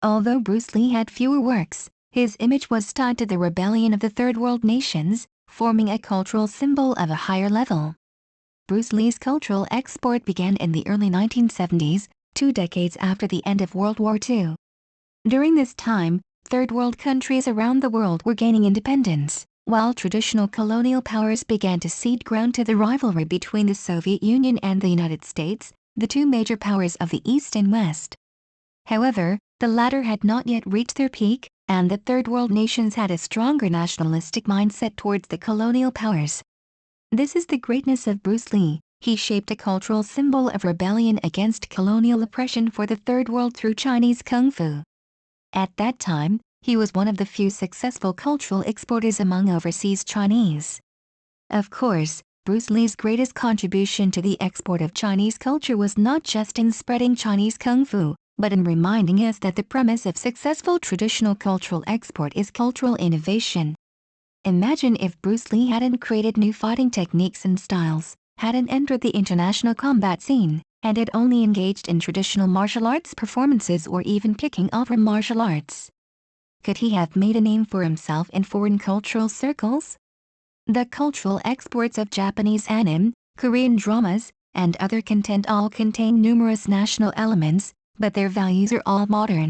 Although Bruce Lee had fewer works, his image was tied to the rebellion of the Third World nations, forming a cultural symbol of a higher level. Bruce Lee's cultural export began in the early 1970s, 2 decades after the end of World War II. During this time, Third World countries around the world were gaining independence, while traditional colonial powers began to cede ground to the rivalry between the Soviet Union and the United States, the two major powers of the East and West. However, the latter had not yet reached their peak, and the Third World nations had a stronger nationalistic mindset towards the colonial powers. This is the greatness of Bruce Lee. He shaped a cultural symbol of rebellion against colonial oppression for the Third World through Chinese Kung Fu. At that time, he was one of the few successful cultural exporters among overseas Chinese. Of course, Bruce Lee's greatest contribution to the export of Chinese culture was not just in spreading Chinese Kung Fu, but in reminding us that the premise of successful traditional cultural export is cultural innovation. Imagine if Bruce Lee hadn't created new fighting techniques and styles, hadn't entered the international combat scene, and had only engaged in traditional martial arts performances or even kicking off from martial arts. Could he have made a name for himself in foreign cultural circles? The cultural exports of Japanese anime, Korean dramas, and other content all contain numerous national elements, but their values are all modern.